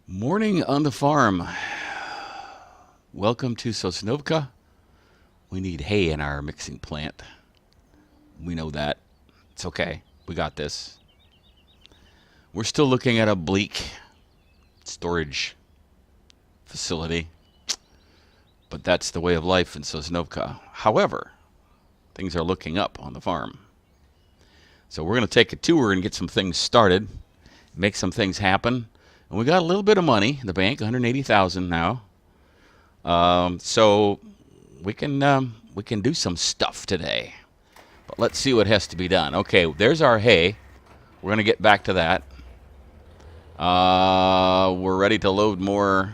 Morning on the farm. Welcome to Sosnovka. We need hay in our mixing plant. We know that. It's okay. We got this. We're still looking at a bleak storage facility, but that's the way of life in Sosnovka. However, things are looking up on the farm. So we're going to take a tour and get some things started, make some things happen. And we got a little bit of money in the bank, 180,000 now. So we can do some stuff today. But let's see what has to be done. Okay, there's our hay. We're gonna get back to that. We're ready to load more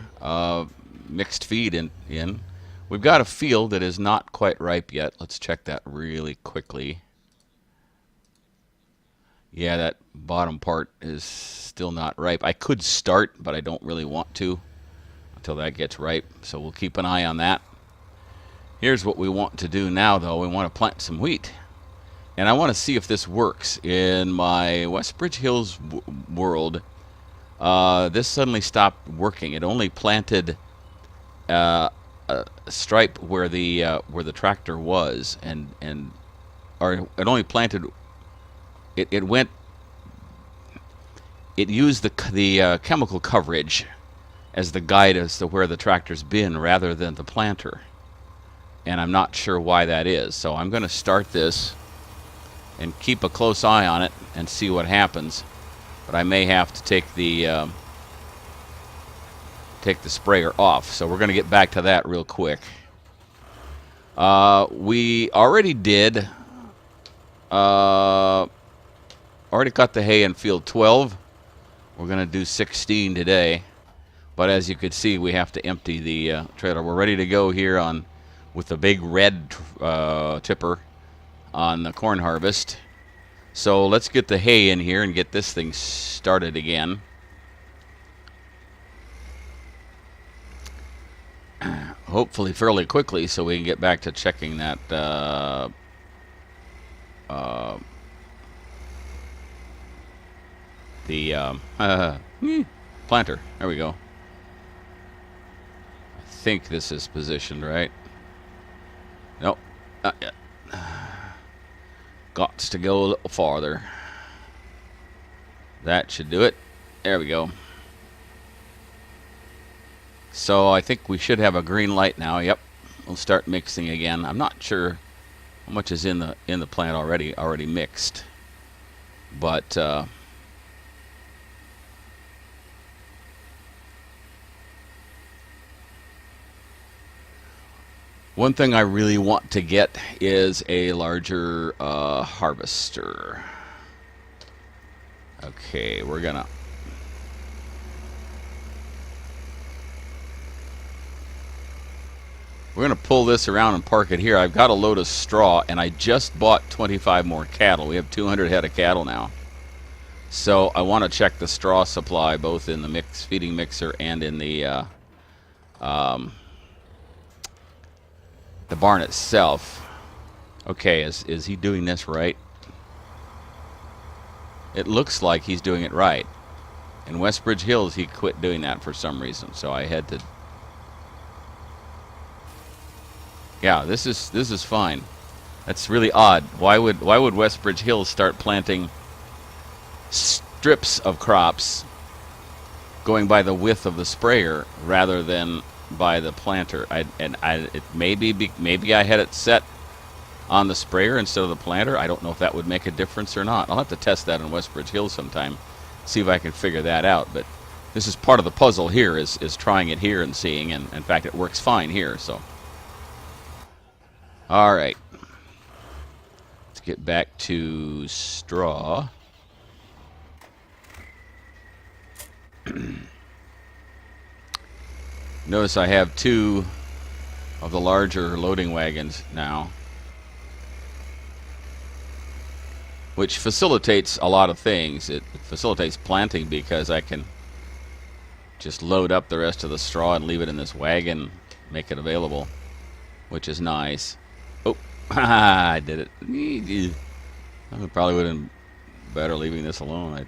mixed feed in. We've got a field that is not quite ripe yet. Let's check that really quickly. Yeah, that bottom part is still not ripe. I could start, but I don't really want to until that gets ripe. So we'll keep an eye on that. Here's what we want to do now, though. We want to plant some wheat. And I want to see if this works. In my Westbridge Hills world, this suddenly stopped working. It only planted a stripe where the tractor was, or it only planted. It used the chemical coverage as the guide as to where the tractor's been rather than the planter. And I'm not sure why that is. So I'm going to start this and keep a close eye on it and see what happens. But I may have to take the sprayer off. So we're going to get back to that real quick. We already did. Already got the hay in field 12. We're going to do 16 today. But as you could see, we have to empty the trailer. We're ready to go here with the big red tipper on the corn harvest. So let's get the hay in here and get this thing started again. Hopefully fairly quickly so we can get back to checking that planter. There we go. I think this is positioned right. Nope, not yet. Got to go a little farther. That should do it. There we go. So I think we should have a green light now. Yep. We'll start mixing again. I'm not sure how much is in the plant already mixed, but one thing I really want to get is a larger harvester. Okay, we're gonna pull this around and park it here. I've got a load of straw, and I just bought 25 more cattle. We have 200 head of cattle now. So I want to check the straw supply, both in the feeding mixer and in the barn itself. Okay, is he doing this right? It looks like he's doing it right. In Westbridge Hills, he quit doing that for some reason, so I had to. Yeah, this is fine. That's really odd. Why would Westbridge Hills start planting strips of crops going by the width of the sprayer rather than by the planter? Maybe I had it set on the sprayer instead of the planter. I don't know if that would make a difference or not. I'll have to test that in Westbridge Hills sometime, see if I can figure that out. But this is part of the puzzle here, is trying it here and seeing, and in fact it works fine here. So all right, let's get back to straw. Notice I have two of the larger loading wagons now, which facilitates a lot of things. It facilitates planting because I can just load up the rest of the straw and leave it in this wagon, make it available, which is nice. Oh, I did it. I probably would have been better leaving this alone.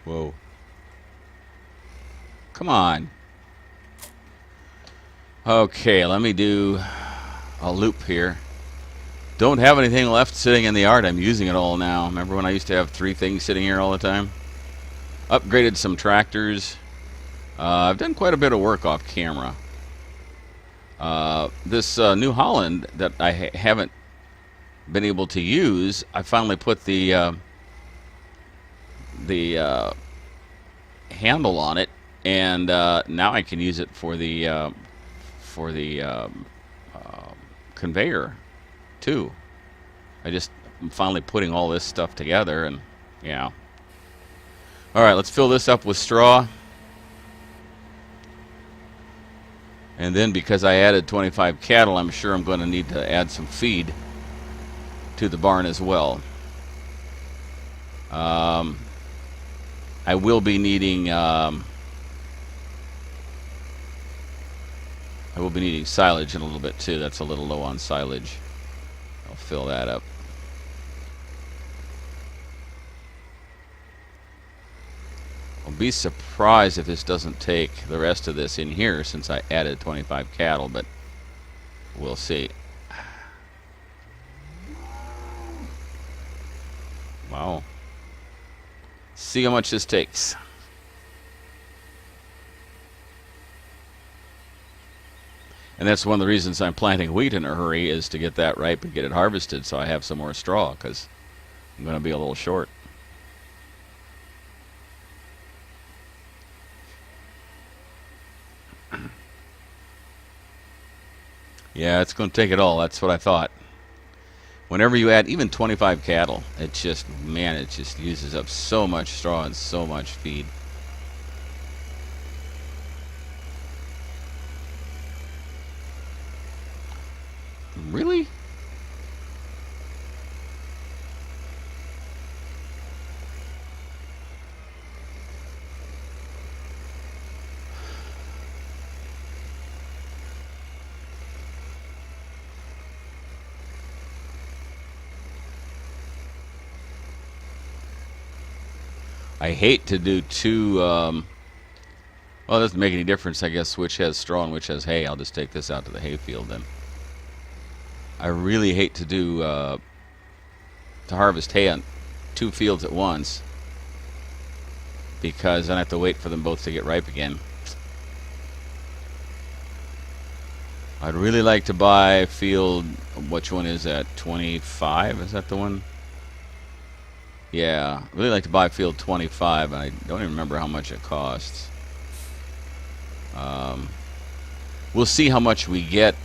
Whoa. Come on. Okay, let me do a loop here. Don't have anything left sitting in the yard. I'm using it all now. Remember when I used to have 3 things sitting here all the time? Upgraded some tractors. I've done quite a bit of work off camera. This New Holland that I haven't been able to use, I finally put the handle on it, and now I can use it for the conveyor too. I'm finally putting all this stuff together, and yeah. All right, let's fill this up with straw. And then because I added 25 cattle, I'm sure I'm going to need to add some feed to the barn as well. I will be needing silage in a little bit too. That's a little low on silage. I'll fill that up. I'll be surprised if this doesn't take the rest of this in here since I added 25 cattle, but we'll see. Wow. See how much this takes. And that's one of the reasons I'm planting wheat in a hurry, is to get that ripe and get it harvested so I have some more straw, because I'm going to be a little short. Yeah, it's going to take it all. That's what I thought. Whenever you add even 25 cattle, it just uses up so much straw and so much feed. Really? I hate to do two, well, it doesn't make any difference, I guess, which has straw and which has hay. I'll just take this out to the hay field then. I really hate to do, to harvest hay on 2 fields at once, because then I have to wait for them both to get ripe again. I'd really like to buy field, which one is that, 25? Is that the one? Yeah, I'd really like to buy field 25, and I don't even remember how much it costs. We'll see how much we get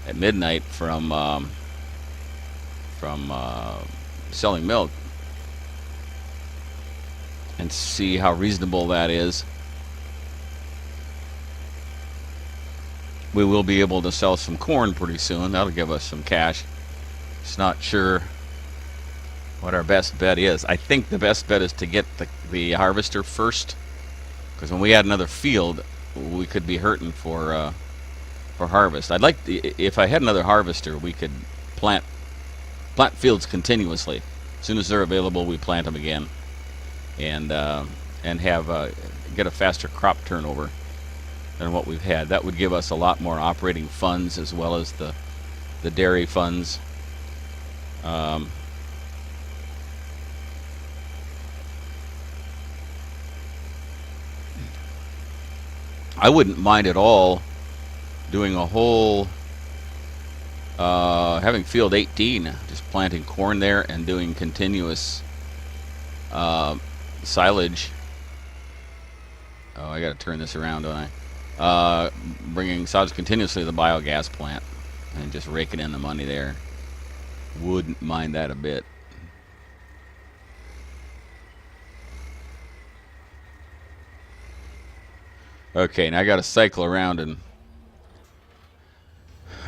at midnight from selling milk, and see how reasonable that is. We will be able to sell some corn pretty soon. That'll give us some cash. Just not sure what our best bet is. I think the best bet is to get the harvester first, because when we add another field, we could be hurting for harvest. I'd like if I had another harvester, we could plant fields continuously. As soon as they're available, we plant them again, and have get a faster crop turnover than what we've had. That would give us a lot more operating funds, as well as the dairy funds. I wouldn't mind at all doing a whole, having field 18, just planting corn there and doing continuous silage. Oh, I got to turn this around, don't I? Bringing silage continuously to the biogas plant and just raking in the money there. Wouldn't mind that a bit. Okay, now I got to cycle around and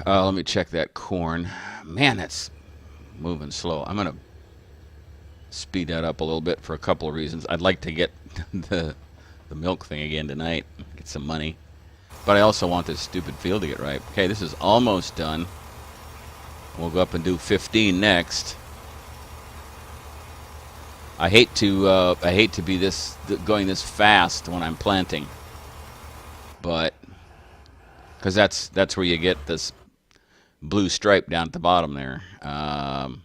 let me check that corn. Man, that's moving slow. I'm going to speed that up a little bit for a couple of reasons. I'd like to get the milk thing again tonight, get some money. But I also want this stupid field to get ripe. Okay, this is almost done. We'll go up and do 15 next. I hate to be going this fast when I'm planting, but because that's where you get this blue stripe down at the bottom there. I'm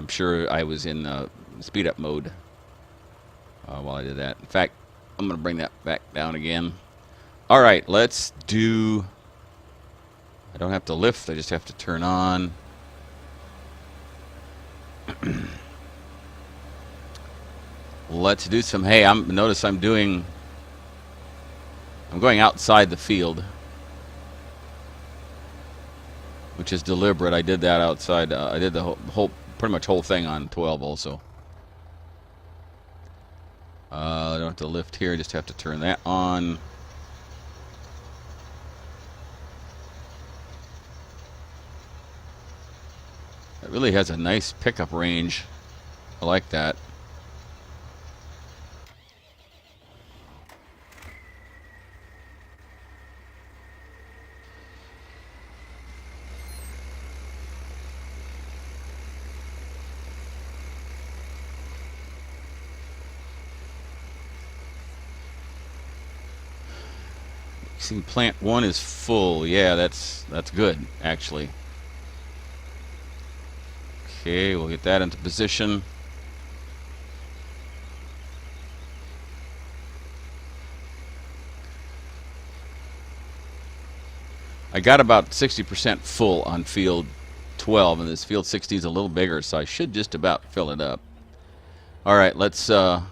sure I was in speed up mode while I did that. In fact, I'm going to bring that back down again. All right, let's do. I don't have to lift. I just have to turn on. Let's do some hay. Notice I'm going outside the field, which is deliberate. I did that outside. I did the whole pretty much whole thing on 12 also. I don't have to lift here. I just have to turn that on. It really has a nice pickup range. I like that. See, plant 1 is full. Yeah, that's good, actually. Okay, we'll get that into position. I got about 60% full on field 12, and this field 16 is a little bigger, so I should just about fill it up. All right, let's get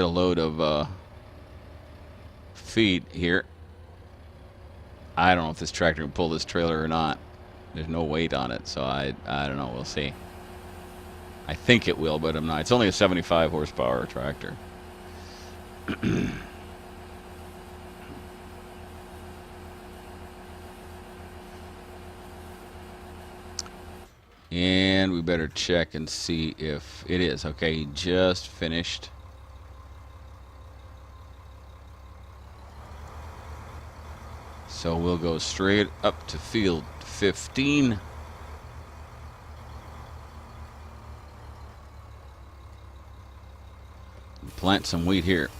a load of feed here. I don't know if this tractor can pull this trailer or not. There's no weight on it, so I don't know. We'll see. I think it will, but I'm not. It's only a 75 horsepower tractor. And we better check and see if it is. Okay, he just finished. So we'll go straight up to field 15. Plant some wheat here.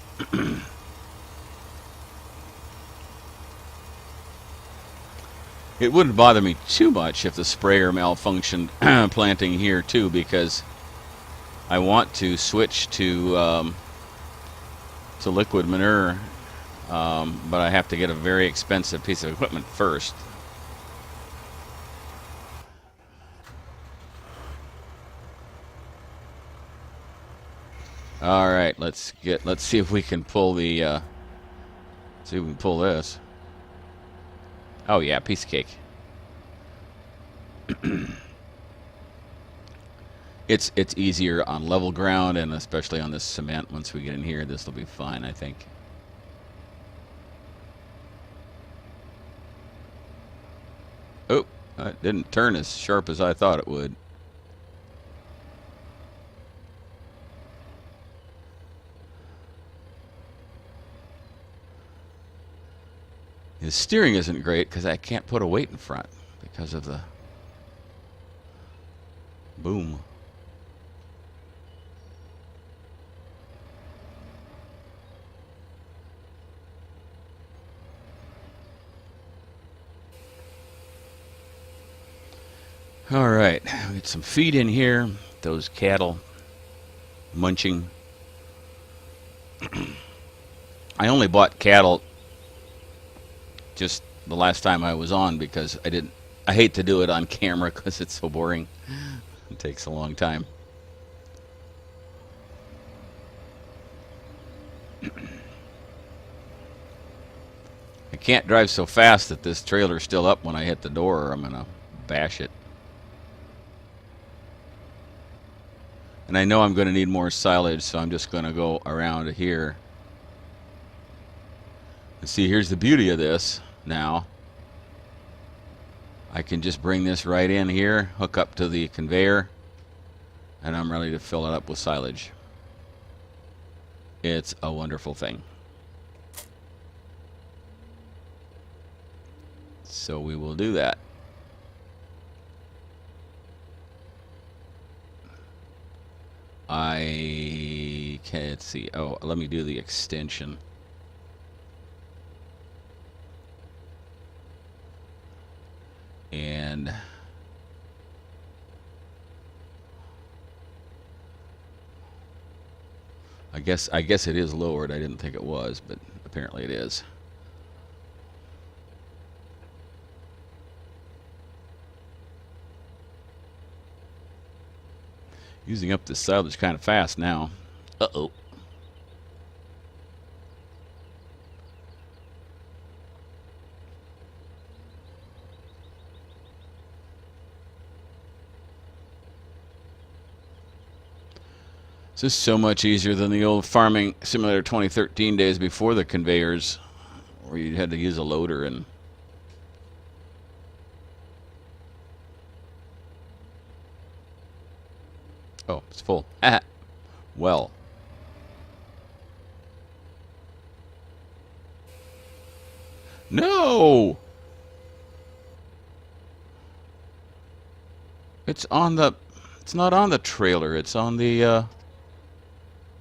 It wouldn't bother me too much if the sprayer malfunctioned planting here too, because I want to switch to liquid manure, but I have to get a very expensive piece of equipment first. All right, let's see if we can pull the see if we can pull this. Oh yeah, piece of cake. It's easier on level ground, and especially on this cement. Once we get in here, this will be fine, I think. Oh, it didn't turn as sharp as I thought it would. The steering isn't great because I can't put a weight in front because of the boom. All right, we get some feed in here. Those cattle munching. I only bought cattle just the last time I was on because I hate to do it on camera because it's so boring. It takes a long time. I can't drive so fast that this trailer's still up when I hit the door, or I'm gonna bash it. And I know I'm going to need more silage, so I'm just going to go around here. And see, here's the beauty of this now. I can just bring this right in here, hook up to the conveyor, and I'm ready to fill it up with silage. It's a wonderful thing. So we will do that. I can't see. Oh, let me do the extension. And I guess it is lowered. I didn't think it was, but apparently it is. Using up this silage kind of fast now. Uh-oh. This is so much easier than the old Farming Simulator 2013 days before the conveyors, where you had to use a loader and... Oh, it's full. Well. No! It's on the... It's not on the trailer. It's on the... Oh,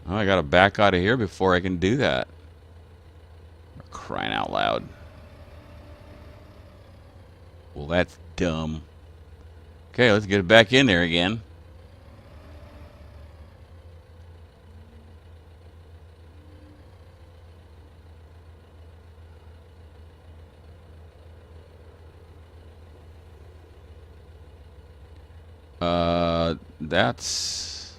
I gotta back out of here before I can do that. Crying out loud. Well, that's dumb. Okay, let's get it back in there again. That's...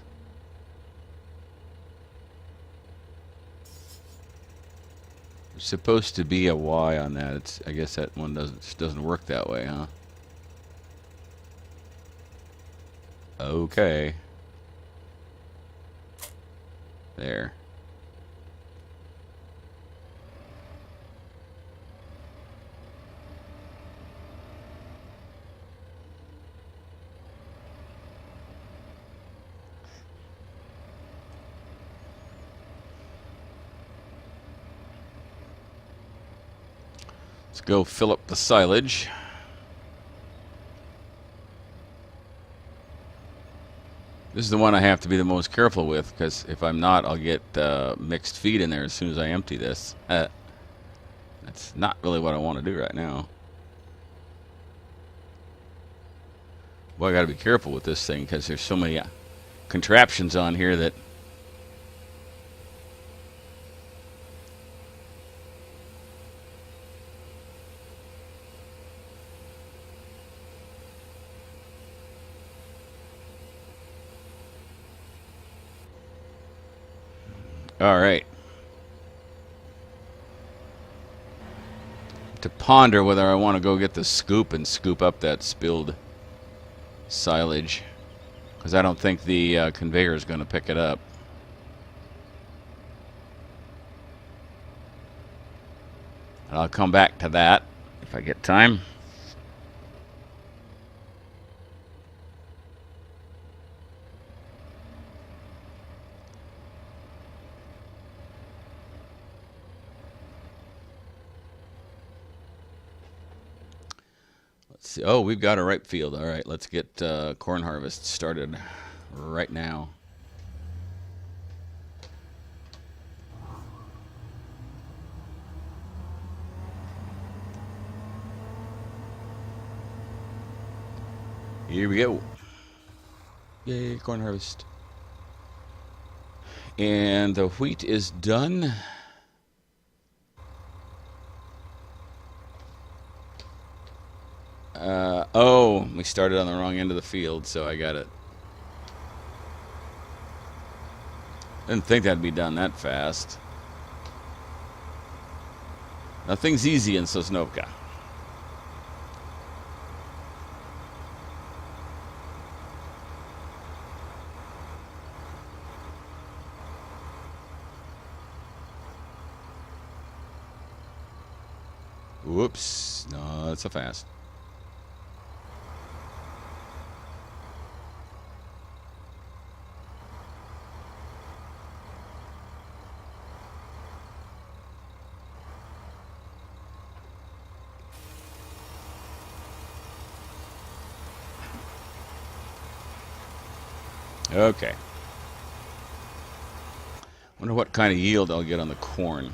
There's supposed to be a Y on that. It's, I guess that one doesn't work that way, huh? Okay. There. Let's go fill up the silage. This is the one I have to be the most careful with, because if I'm not, I'll get mixed feed in there as soon as I empty this. That's not really what I want to do right now. Well, I got to be careful with this thing, because there's so many contraptions on here that... All right. To ponder whether I want to go get the scoop and scoop up that spilled silage, because I don't think the conveyor is going to pick it up. And I'll come back to that if I get time. Let's see. Oh, we've got a ripe field. All right, let's get corn harvest started right now. Here we go. Yay, corn harvest. And the wheat is done. Oh, we started on the wrong end of the field, so I got it. Didn't think that'd be done that fast. Nothing's easy in Sosnovka. Whoops. No, that's so fast. Okay. Wonder what kind of yield I'll get on the corn.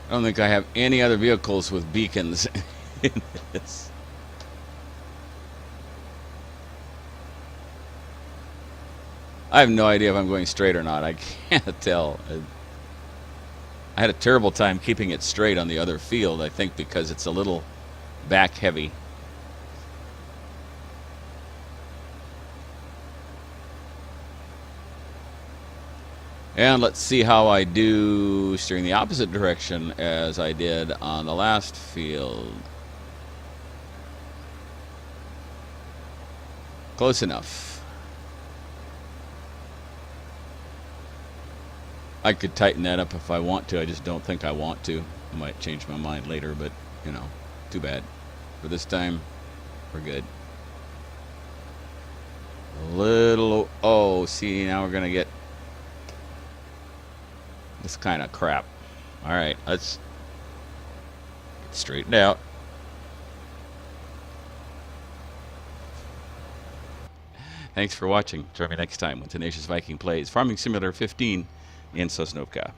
I don't think I have any other vehicles with beacons in this. I have no idea if I'm going straight or not. I can't tell. I had a terrible time keeping it straight on the other field, I think because it's a little back heavy. And let's see how I do steering the opposite direction as I did on the last field. Close enough. I could tighten that up if I want to. I just don't think I want to. I might change my mind later, but, you know, too bad. For this time, we're good. A little... Oh, see, now we're going to get this kind of crap. All right, let's get straightened out. Thanks for watching. Join me next time when Tenacious Viking plays Farming Simulator 15 in Sosnovka.